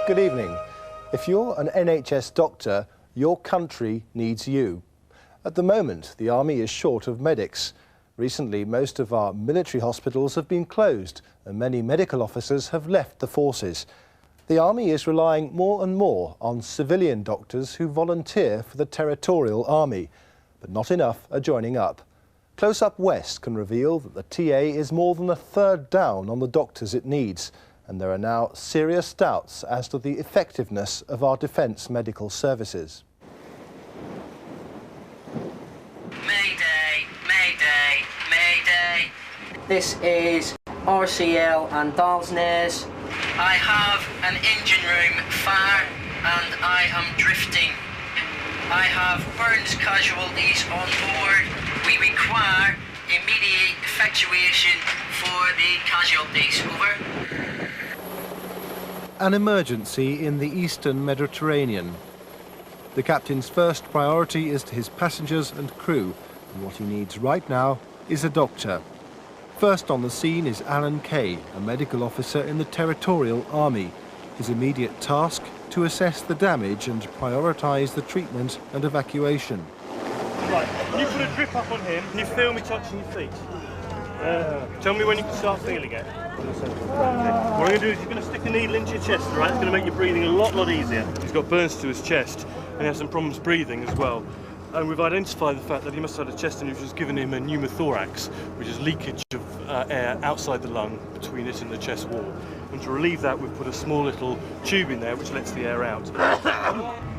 Good evening. If you're an NHS doctor, your country needs you. At the moment, the Army is short of medics. Recently, most of our military hospitals have been closed and many medical officers have left the forces. The Army is relying more and more on civilian doctors who volunteer for the Territorial Army, but not enough are joining up. Close Up West can reveal that the TA is more than a third down on the doctors it needs, and there are now serious doubts as to the effectiveness of our defence medical services. Mayday, mayday, mayday. This is RCL and Dalsnares. I have an engine room fire and I am drifting. I have burns casualties on board. We require immediate effectuation for the casualties. Over. An emergency in the eastern Mediterranean. The captain's first priority is to his passengers and crew, and what he needs right now is a doctor. First on the scene is Alan Kay, a medical officer in the Territorial Army. His immediate task, to assess the damage and prioritise the treatment and evacuation. Right, when you put a drip up on him, can you feel me touching your feet? Tell me when you can start feeling it. What I'm going to do is you're going to stick a needle into your chest, right? It's going to make your breathing a lot easier. He's got burns to his chest and he has some problems breathing as well. And we've identified the fact that he must have had a chest injury, which has given him a pneumothorax, which is leakage of air outside the lung between it and the chest wall. And to relieve that, we've put a small little tube in there which lets the air out.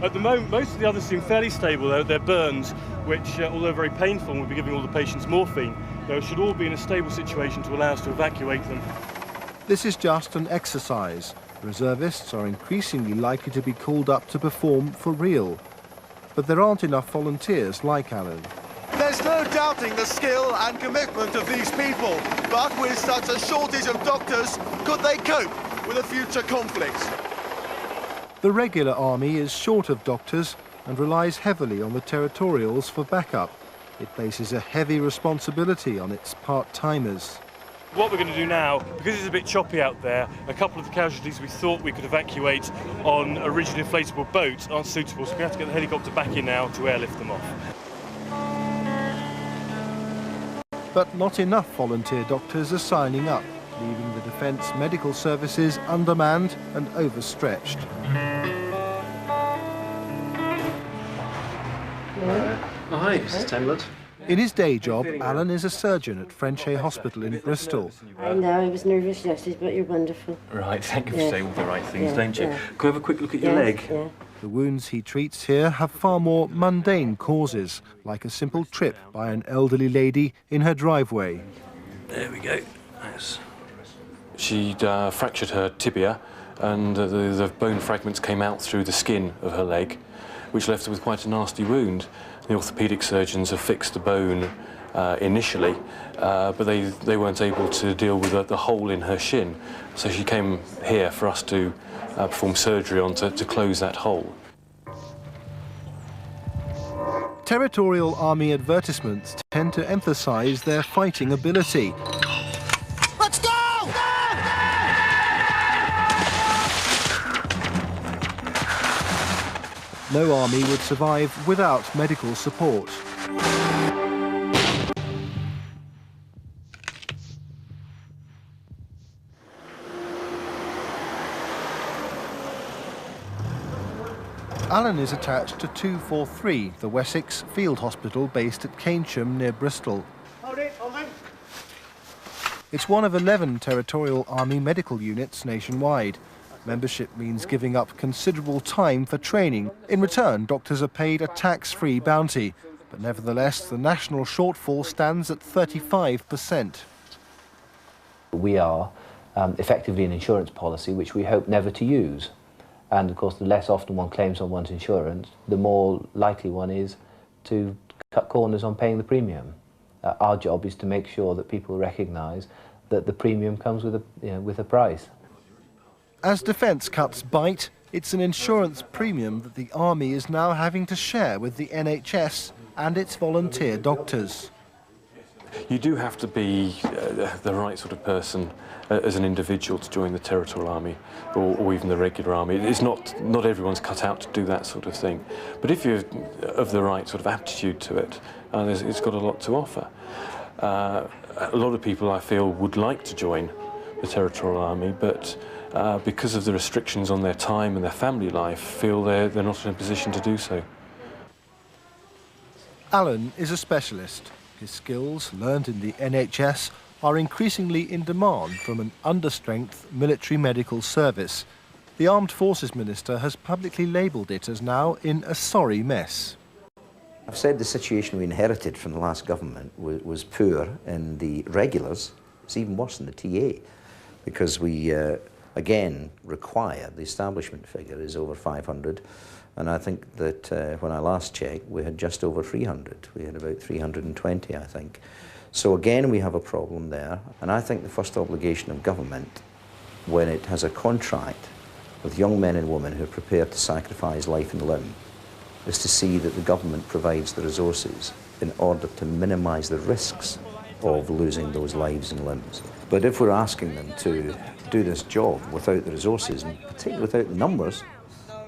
At the moment, most of the others seem fairly stable. They're burns, which, although very painful, and we'll be giving all the patients morphine, they should all be in a stable situation to allow us to evacuate them. This is just an exercise. Reservists are increasingly likely to be called up to perform for real. But there aren't enough volunteers like Alan. There's no doubting the skill and commitment of these people, but with such a shortage of doctors, could they cope with a future conflict? The regular army is short of doctors and relies heavily on the territorials for backup. It places a heavy responsibility on its part-timers. What we're going to do now, because it's a bit choppy out there, a couple of the casualties we thought we could evacuate on a rigid inflatable boat aren't suitable, so we have to get the helicopter back in now to airlift them off. But not enough volunteer doctors are signing up, leaving the Defence medical services undermanned and overstretched. Oh, hi, Mrs. Temlett. In his day job, Alan is a surgeon at Frenchay Hospital in Bristol. I know, I was nervous yesterday, but you're wonderful. Right, thank you for saying all the right things, don't you? Yeah. Can we have a quick look at your leg? Yeah. The wounds he treats here have far more mundane causes, like a simple trip by an elderly lady in her driveway. There we go. Nice. She'd fractured her tibia, and the bone fragments came out through the skin of her leg, which left her with quite a nasty wound. The orthopaedic surgeons have fixed the bone initially, but they weren't able to deal with the hole in her shin. So she came here for us to perform surgery on to close that hole. Territorial Army advertisements tend to emphasise their fighting ability. Let's go! No army would survive without medical support. Alan is attached to 243, the Wessex Field Hospital based at Keynsham near Bristol. Hold it, hold it. It's one of 11 Territorial Army medical units nationwide. Membership means giving up considerable time for training. In return, doctors are paid a tax-free bounty. But nevertheless, the national shortfall stands at 35%. We are effectively an insurance policy which we hope never to use. And of course, the less often one claims on one's insurance, the more likely one is to cut corners on paying the premium. Our job is to make sure that people recognise that the premium comes with a price. As defence cuts bite, it's an insurance premium that the Army is now having to share with the NHS and its volunteer doctors. You do have to be the right sort of person as an individual to join the Territorial Army or even the regular army. It's not everyone's cut out to do that sort of thing. But if you're of the right sort of aptitude to it, it's got a lot to offer. A lot of people, I feel, would like to join the Territorial Army, but because of the restrictions on their time and their family life, feel they're not in a position to do so. Alan is a specialist. His skills, learned in the NHS, are increasingly in demand from an understrength military medical service. The Armed Forces Minister has publicly labelled it as now in a sorry mess. I've said the situation we inherited from the last government was poor in the regulars. It's even worse in the TA, because we, again, require, the establishment figure is over 500, and I think that when I last checked, we had just over 300. We had about 320, I think. So again, we have a problem there, and I think the first obligation of government, when it has a contract with young men and women who are prepared to sacrifice life and limb, is to see that the government provides the resources in order to minimise the risks of losing those lives and limbs. But if we're asking them to do this job without the resources, and particularly without the numbers,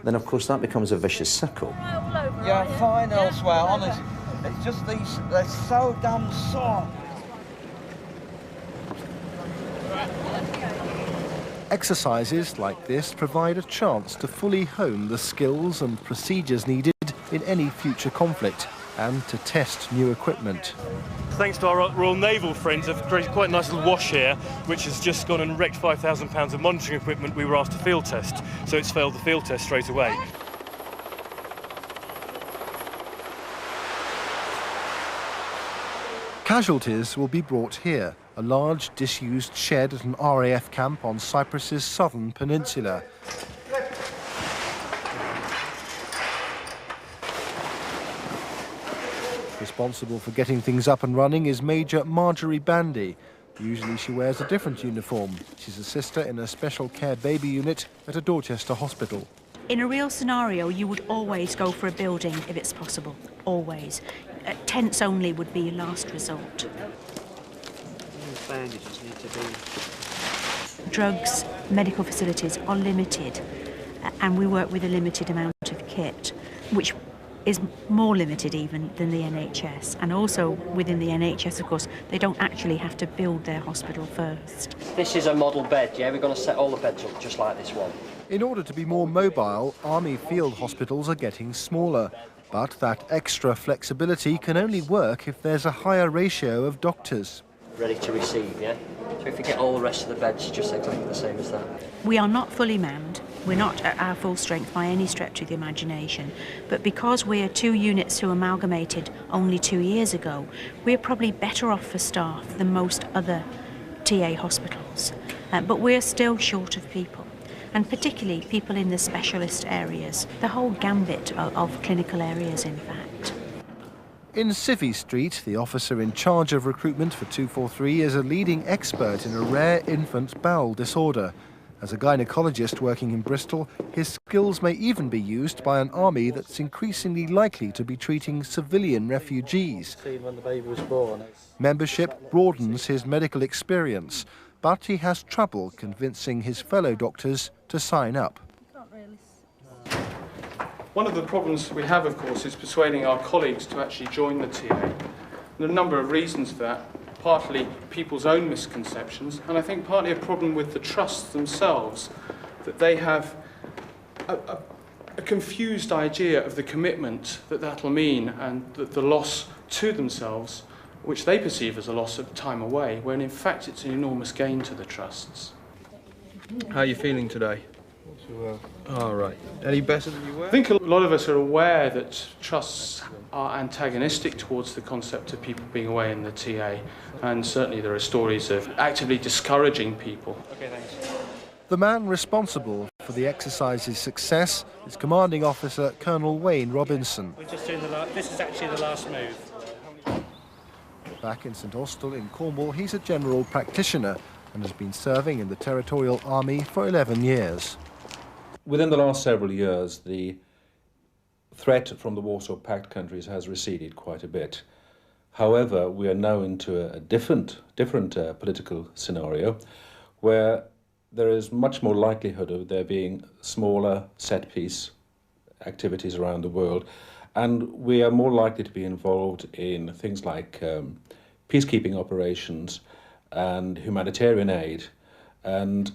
then of course that becomes a vicious circle. Yeah, fine elsewhere, honestly. It's just these, they're so damn sore. Exercises like this provide a chance to fully hone the skills and procedures needed in any future conflict and to test new equipment. Thanks to our Royal Naval friends, have created quite a nice little wash here, which has just gone and wrecked £5,000 of monitoring equipment we were asked to field test, so it's failed the field test straight away. Casualties will be brought here, a large disused shed at an RAF camp on Cyprus's southern peninsula. Responsible for getting things up and running is Major Marjorie Bandy. Usually she wears a different uniform. She's a sister in a special care baby unit at a Dorchester hospital. In a real scenario, you would always go for a building if it's possible, always. Tents only would be your last resort. Bandages need to be... Drugs, medical facilities are limited, and we work with a limited amount of kit, which is more limited even than the NHS. And also within the NHS, of course, they don't actually have to build their hospital first. This is a model bed, yeah? We're going to set all the beds up just like this one. In order to be more mobile, Army field hospitals are getting smaller. But that extra flexibility can only work if there's a higher ratio of doctors. Ready to receive, yeah? So if you get all the rest of the beds just exactly the same as that. We are not fully manned. We're not at our full strength by any stretch of the imagination. But because we are two units who amalgamated only 2 years ago, we're probably better off for staff than most other TA hospitals. But we're still short of people, and particularly people in the specialist areas, the whole gambit of clinical areas, in fact. In Civvy Street, the officer in charge of recruitment for 243 is a leading expert in a rare infant bowel disorder. As a gynaecologist working in Bristol, his skills may even be used by an army that's increasingly likely to be treating civilian refugees. When the baby was born. Membership broadens his medical experience, but he has trouble convincing his fellow doctors to sign up. One of the problems we have, of course, is persuading our colleagues to actually join the TA. There are a number of reasons for that, partly people's own misconceptions, and I think partly a problem with the trusts themselves, that they have a confused idea of the commitment that that'll mean and the loss to themselves, which they perceive as a loss of time away, when in fact it's an enormous gain to the trusts. How are you feeling today? Not too well. All right. Any better than you were? I think a lot of us are aware that trusts are antagonistic towards the concept of people being away in the TA, and certainly there are stories of actively discouraging people. Okay, thanks. The man responsible for the exercise's success is Commanding Officer Colonel Wayne Robinson. We're just doing this is actually the last move. Back in St Austell in Cornwall, he's a general practitioner and has been serving in the Territorial Army for 11 years. Within the last several years, the threat from the Warsaw Pact countries has receded quite a bit. However, we are now into a different political scenario where there is much more likelihood of there being smaller set-piece activities around the world, and we are more likely to be involved in things like peacekeeping operations and humanitarian aid, and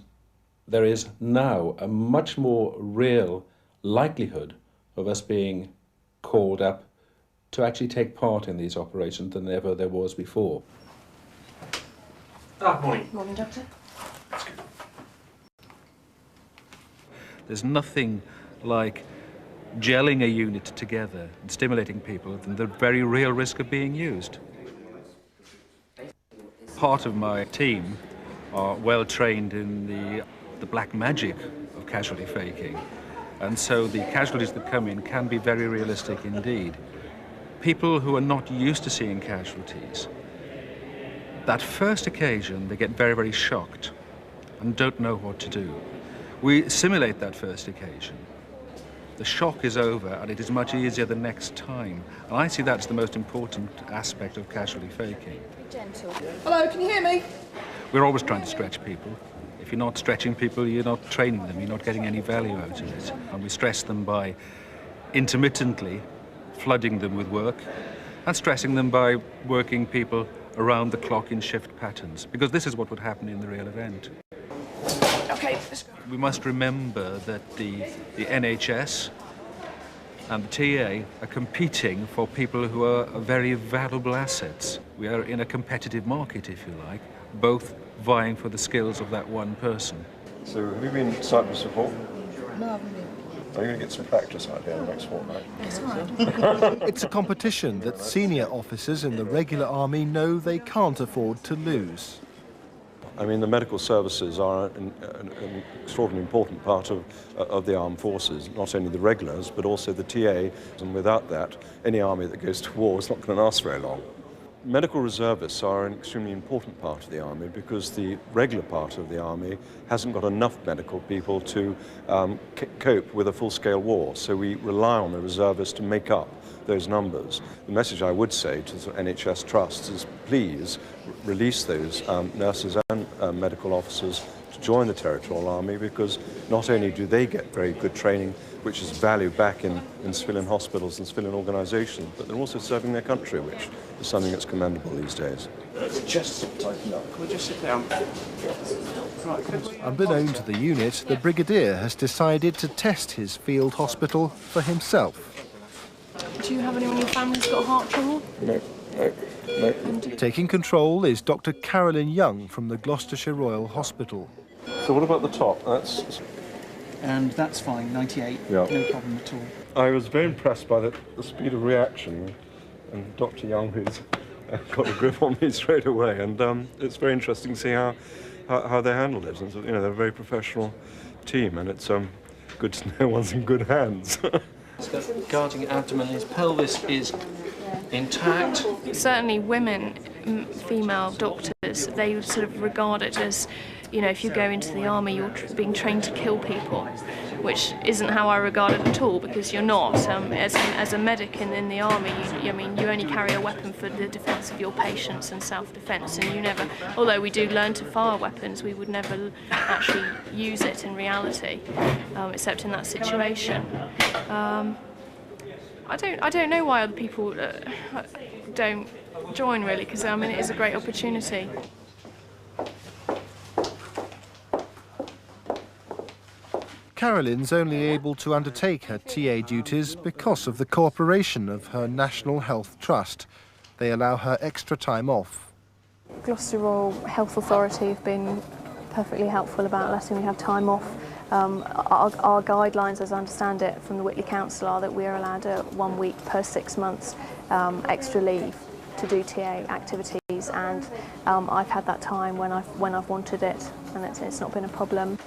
there is now a much more real likelihood of us being called up to actually take part in these operations than ever there was before. Morning. Morning, Doctor. There's nothing like gelling a unit together and stimulating people than the very real risk of being used. Part of my team are well trained in the black magic of casualty faking, and so the casualties that come in can be very realistic indeed. People who are not used to seeing casualties, that first occasion they get very, very shocked and don't know what to do. We simulate that first occasion. The shock is over and it is much easier the next time. And I see that's the most important aspect of casualty faking. Gentle. Hello, can you hear me? We're always trying to stretch people. If you're not stretching people, you're not training them, you're not getting any value out of it. And we stress them by intermittently flooding them with work and stressing them by working people around the clock in shift patterns, because this is what would happen in the real event. Okay, let's go. We must remember that the NHS and the TA are competing for people who are very valuable assets. We are in a competitive market, if you like, both vying for the skills of that one person. So have you been in Cyprus before? No, I haven't been. Are you going to get some practice out here in the next fortnight? It's all right. It's a competition that senior officers in the regular army know they can't afford to lose. I mean, the medical services are an extraordinarily important part of the armed forces, not only the regulars, but also the TA. And without that, any army that goes to war is not going to last very long. Medical reservists are an extremely important part of the army because the regular part of the army hasn't got enough medical people to cope with a full-scale war. So we rely on the reservists to make up those numbers. The message I would say to the NHS trusts is please release those nurses and medical officers to join the Territorial Army, because not only do they get very good training, which is valued back in civilian hospitals and civilian organisations, but they're also serving their country, which is something that's commendable these days. Just tighten up. Can we just sit down? Right, Unbeknown to the unit, the Brigadier has decided to test his field hospital for himself. do you have anyone in your family who's got heart trouble? No. Taking control is Dr. Carolyn Young from the Gloucestershire Royal Hospital. So what about the top? And that's fine, 98, yeah. No problem at all. I was very impressed by the speed of reaction, and Dr. Young, who's got a grip on me straight away, and it's very interesting to see how they handled it. And, you know, they're a very professional team, and it's good to know one's in good hands. Guarding abdomen, his pelvis is intact. Certainly women, female doctors, they would sort of regard it as, you know, if you go into the army, you're being trained to kill people, which isn't how I regard it at all, because you're not. As a medic in the army, you only carry a weapon for the defence of your patients and self-defence, and you never, although we do learn to fire weapons, we would never actually use it in reality, except in that situation. I don't know why other people don't join, really, because it is a great opportunity. Carolyn's only able to undertake her TA duties because of the cooperation of her National Health Trust. They allow her extra time off. Gloucester Royal Health Authority have been perfectly helpful about letting me have time off. Our guidelines, as I understand it, from the Whitley Council are that we are allowed 1 week per 6 months extra leave to do TA activities, and I've had that time when I've wanted it, and it's not been a problem.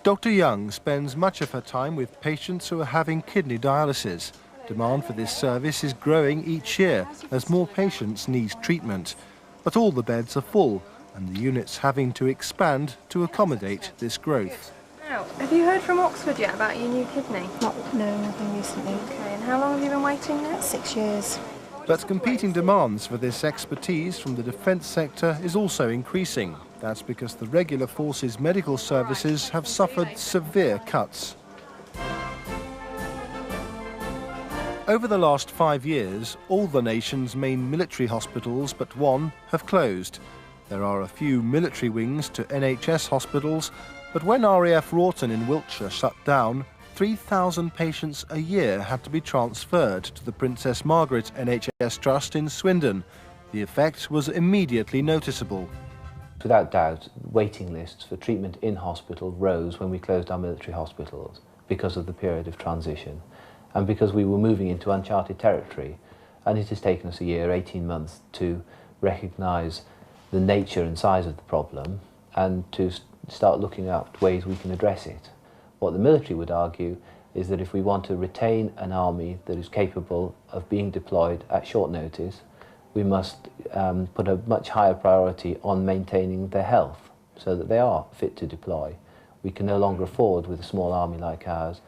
Dr. Young spends much of her time with patients who are having kidney dialysis. Demand for this service is growing each year as more patients need treatment. But all the beds are full, and the unit's having to expand to accommodate this growth. Now, have you heard from Oxford yet about your new kidney? No, nothing recently. Okay, and how long have you been waiting now? 6 years. But competing demands for this expertise from the defence sector is also increasing. That's because the regular forces medical services have suffered severe cuts. Over the last 5 years, all the nation's main military hospitals but one have closed. There are a few military wings to NHS hospitals, but when RAF Rawton in Wiltshire shut down, 3,000 patients a year had to be transferred to the Princess Margaret NHS Trust in Swindon. The effect was immediately noticeable. Without doubt, waiting lists for treatment in hospital rose when we closed our military hospitals because of the period of transition and because we were moving into uncharted territory. And it has taken us a year, 18 months, to recognise the nature and size of the problem and to start looking at ways we can address it. What the military would argue is that if we want to retain an army that is capable of being deployed at short notice, we must put a much higher priority on maintaining their health so that they are fit to deploy. We can no longer afford, with a small army like ours,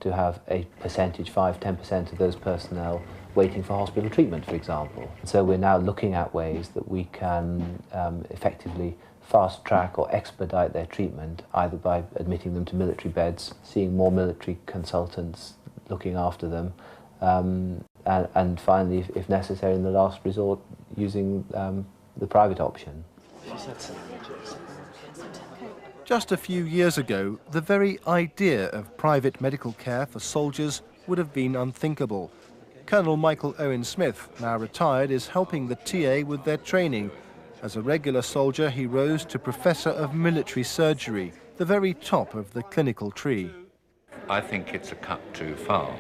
to have a percentage, 5–10% of those personnel waiting for hospital treatment, for example. So we're now looking at ways that we can effectively fast-track or expedite their treatment, either by admitting them to military beds, seeing more military consultants looking after them, and finally, if necessary, in the last resort, using the private option. Just a few years ago, the very idea of private medical care for soldiers would have been unthinkable. Colonel Michael Owen Smith, now retired, is helping the TA with their training. As a regular soldier, he rose to Professor of Military Surgery, the very top of the clinical tree. I think it's a cut too far.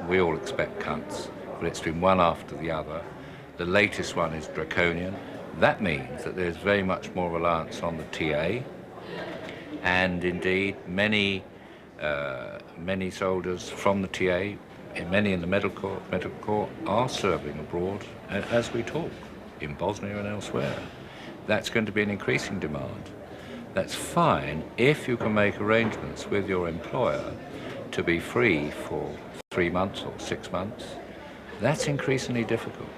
We all expect cuts, but it's been one after the other. The latest one is draconian. That means that there's very much more reliance on the TA, and indeed many soldiers from the TA, many in the medical corps, are serving abroad as we talk, in Bosnia and elsewhere. That's going to be an increasing demand. That's fine if you can make arrangements with your employer to be free for 3 months or 6 months. That's increasingly difficult.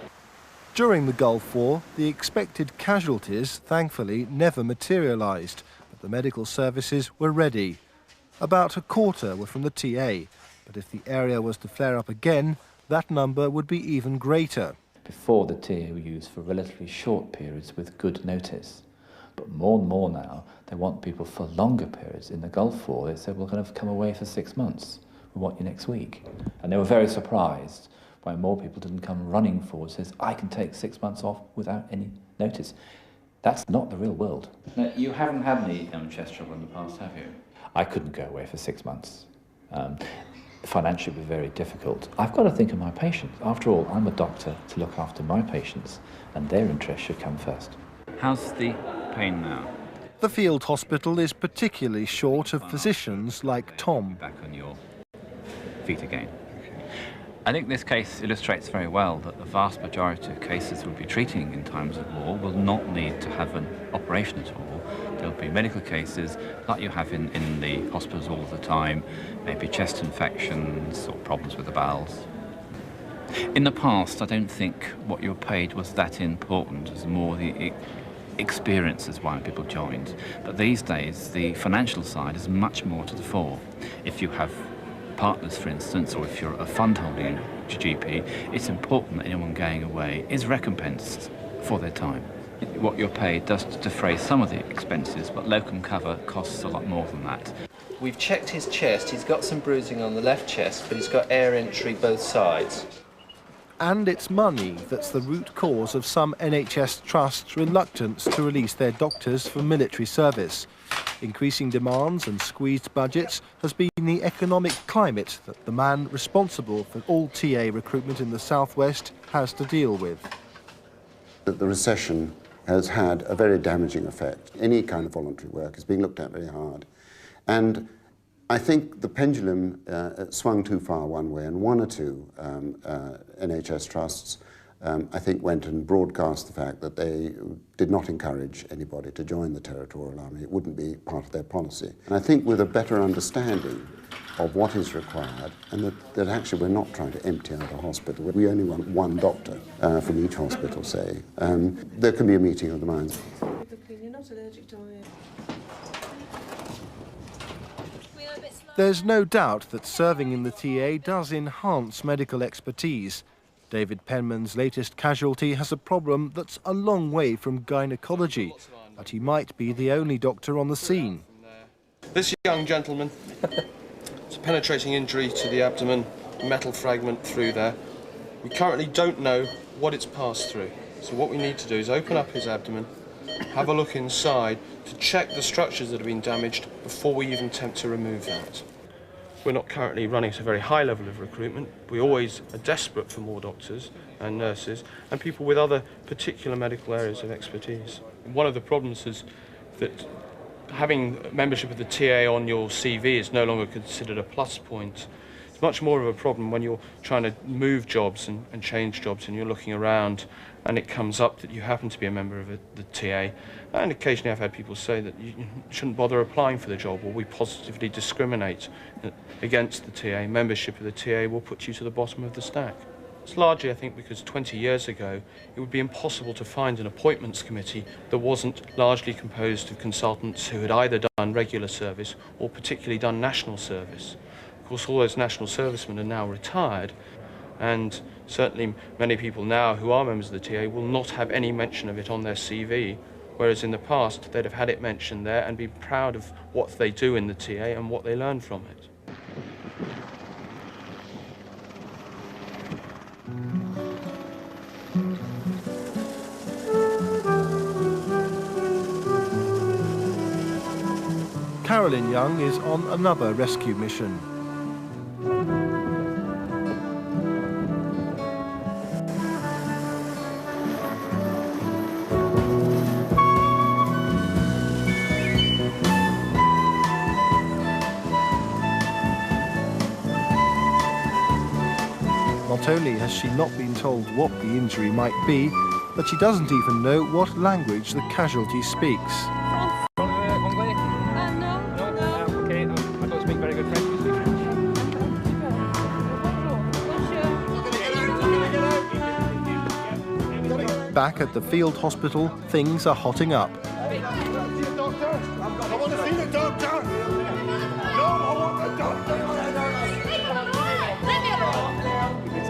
During the Gulf War, the expected casualties, thankfully, never materialised, but the medical services were ready. About a quarter were from the TA, but if the area was to flare up again, that number would be even greater. Before, the TA were used for relatively short periods with good notice. But more and more now, they want people for longer periods. In the Gulf War, they said, we're going to come away for 6 months. We want you next week. And they were very surprised why more people didn't come running forward, says, I can take 6 months off without any notice. That's not the real world. Now, you haven't had any chest trouble in the past, have you? I couldn't go away for 6 months. Financially, it was very difficult. I've got to think of my patients. After all, I'm a doctor to look after my patients, and their interests should come first. How's the pain now? The field hospital is particularly short of physicians like Tom. Back on your feet again. I think this case illustrates very well that the vast majority of cases we'll be treating in times of war will not need to have an operation at all. There'll be medical cases like you have in the hospitals all the time, maybe chest infections or problems with the bowels. In the past, I don't think what you were paid was that important. It was more the experiences why people joined. But these days, the financial side is much more to the fore. If you have partners, for instance, or if you're a fund-holding GP, it's important that anyone going away is recompensed for their time. What you're paid does defray some of the expenses, but locum cover costs a lot more than that. We've checked his chest. He's got some bruising on the left chest, but he's got air entry both sides. And it's money that's the root cause of some NHS trusts' reluctance to release their doctors for military service. Increasing demands and squeezed budgets has been the economic climate that the man responsible for all TA recruitment in the southwest has to deal with. The recession has had a very damaging effect. Any kind of voluntary work is being looked at very hard. And I think the pendulum swung too far one way, and one or two NHS trusts, I think, went and broadcast the fact that they did not encourage anybody to join the Territorial Army. It wouldn't be part of their policy. And I think with a better understanding of what is required, and that actually we're not trying to empty out a hospital. We only want one doctor from each hospital, say. There can be a meeting of the minds. There's no doubt that serving in the TA does enhance medical expertise. David Penman's latest casualty has a problem that's a long way from gynecology, but he might be the only doctor on the scene. This young gentleman, it's a penetrating injury to the abdomen, metal fragment through there. We currently don't know what it's passed through. So what we need to do is open up his abdomen, have a look inside to check the structures that have been damaged before we even attempt to remove that. We're not currently running at a very high level of recruitment. We always are desperate for more doctors and nurses and people with other particular medical areas of expertise. One of the problems is that having membership of the TA on your CV is no longer considered a plus point. It's much more of a problem when you're trying to move jobs and change jobs and you're looking around and it comes up that you happen to be a member of the TA. And occasionally I've had people say that you shouldn't bother applying for the job, or we positively discriminate against the TA. Membership of the TA will put you to the bottom of the stack. It's largely, I think, because 20 years ago it would be impossible to find an appointments committee that wasn't largely composed of consultants who had either done regular service or particularly done national service. Of course, all those national servicemen are now retired, and certainly many people now who are members of the TA will not have any mention of it on their CV, whereas in the past they'd have had it mentioned there and be proud of what they do in the TA and what they learn from it. Carolyn Young is on another rescue mission. Not only has she not been told what the injury might be, but she doesn't even know what language the casualty speaks. Back at the field hospital, things are hotting up. I want to see the doctor! No, I want the doctor!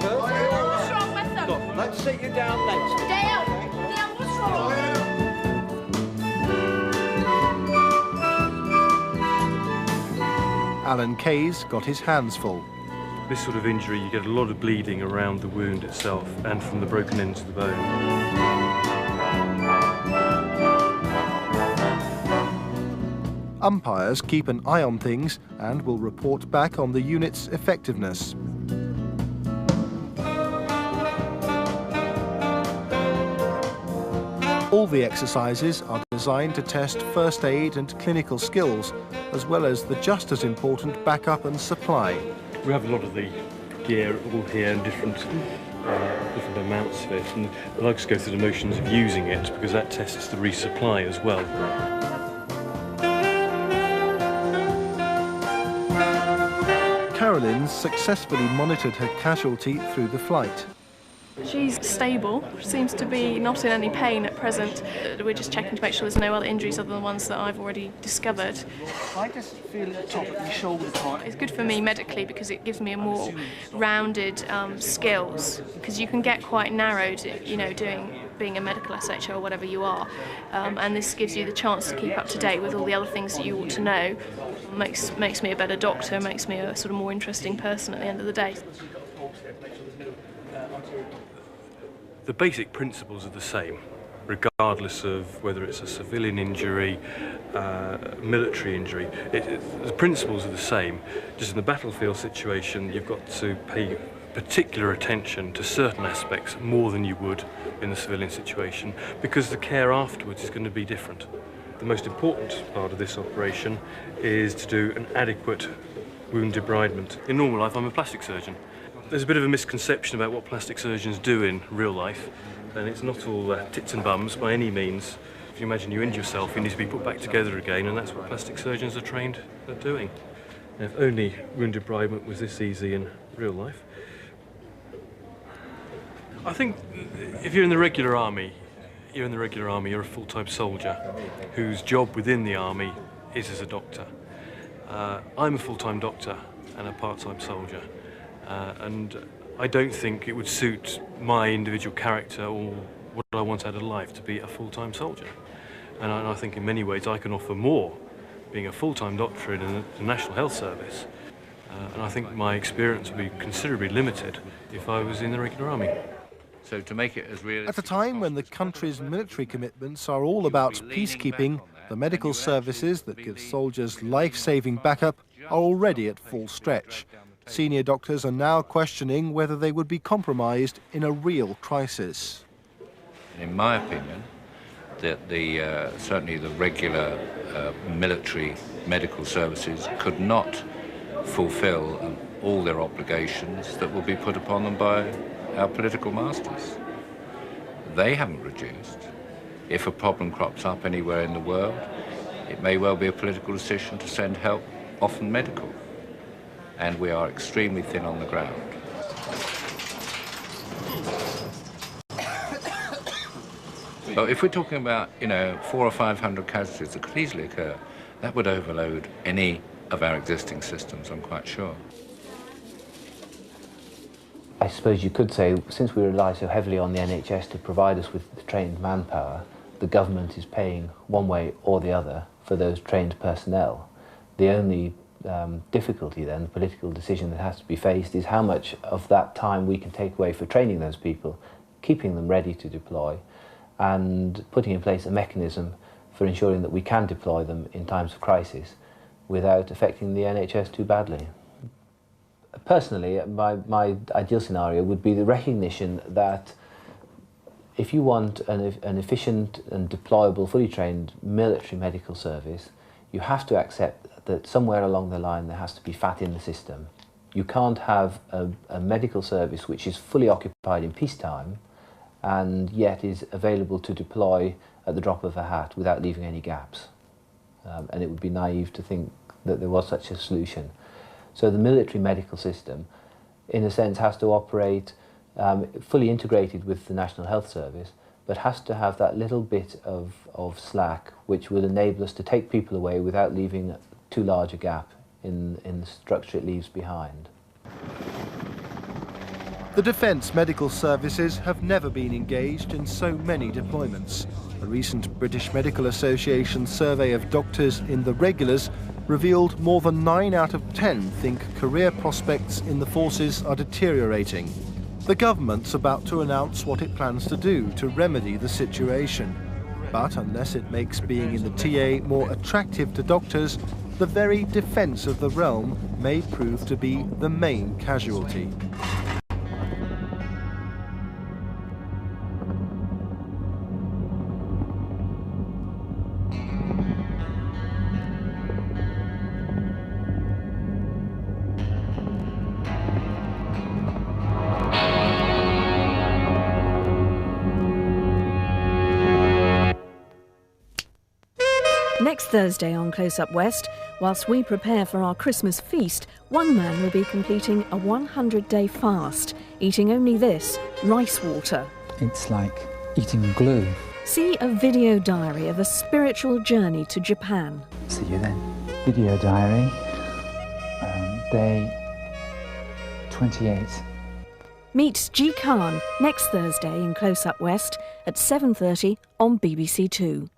What's wrong with them? Let's sit you down next. Dale! Dale, what's wrong? Alan Kay's got his hands full. This sort of injury, you get a lot of bleeding around the wound itself and from the broken ends of the bone. Umpires keep an eye on things and will report back on the unit's effectiveness. All the exercises are designed to test first aid and clinical skills, as well as the just as important backup and supply. We have a lot of the gear all here and different amounts of it, and I like to go through the motions of using it because that tests the resupply as well. Carolyn's successfully monitored her casualty through the flight. She's stable, seems to be not in any pain at present. We're just checking to make sure there's no other injuries other than the ones that I've already discovered. I just feel at the top of your shoulder part. It's good for me medically because it gives me a more rounded skills, because you can get quite narrowed, you know, being a medical SHO or whatever you are, and this gives you the chance to keep up to date with all the other things that you ought to know. Makes me a better doctor, makes me a sort of more interesting person at the end of the day. The basic principles are the same, regardless of whether it's a civilian injury, military injury. The principles are the same. Just in the battlefield situation, you've got to pay particular attention to certain aspects more than you would in the civilian situation, because the care afterwards is going to be different. The most important part of this operation is to do an adequate wound debridement. In normal life, I'm a plastic surgeon. There's a bit of a misconception about what plastic surgeons do in real life, and it's not all tits and bums by any means. If you imagine you injure yourself, you need to be put back together again, and that's what plastic surgeons are trained at doing. If only wound debridement was this easy in real life. I think if you're in the regular army, you're a full-time soldier whose job within the army is as a doctor. I'm a full-time doctor and a part-time soldier, and I don't think it would suit my individual character or what I want out of life to be a full-time soldier. And I think in many ways I can offer more being a full-time doctor in the National Health Service. And I think my experience would be considerably limited if I was in the regular army. So to make it as realistic At a time when the country's military commitments are all about peacekeeping, the medical services that give soldiers life-saving backup are already at full stretch. Senior doctors are now questioning whether they would be compromised in a real crisis. In my opinion, that certainly the regular military medical services could not fulfil all their obligations that will be put upon them by our political masters. They haven't reduced. If a problem crops up anywhere in the world, it may well be a political decision to send help, often medical. And we are extremely thin on the ground. But if we're talking about, 400 or 500 casualties that could easily occur, that would overload any of our existing systems, I'm quite sure. I suppose you could say, since we rely so heavily on the NHS to provide us with the trained manpower, the government is paying one way or the other for those trained personnel. The only difficulty then, the political decision that has to be faced, is how much of that time we can take away for training those people, keeping them ready to deploy, and putting in place a mechanism for ensuring that we can deploy them in times of crisis without affecting the NHS too badly. Personally, my ideal scenario would be the recognition that if you want an efficient and deployable, fully trained military medical service, you have to accept that somewhere along the line there has to be fat in the system. You can't have a medical service which is fully occupied in peacetime and yet is available to deploy at the drop of a hat without leaving any gaps. And it would be naive to think that there was such a solution. So the military medical system, in a sense, has to operate fully integrated with the National Health Service, but has to have that little bit of slack which will enable us to take people away without leaving too large a gap in the structure it leaves behind. The Defence Medical Services have never been engaged in so many deployments. A recent British Medical Association survey of doctors in the regulars revealed more than 9 out of 10 think career prospects in the forces are deteriorating. The government's about to announce what it plans to do to remedy the situation. But unless it makes being in the TA more attractive to doctors, the very defence of the realm may prove to be the main casualty. Next Thursday on Close Up West, whilst we prepare for our Christmas feast, one man will be completing a 100-day fast, eating only this, rice water. It's like eating glue. See a video diary of a spiritual journey to Japan. See you then. Video diary, day 28. Meet G. Khan next Thursday in Close Up West at 7:30 on BBC Two.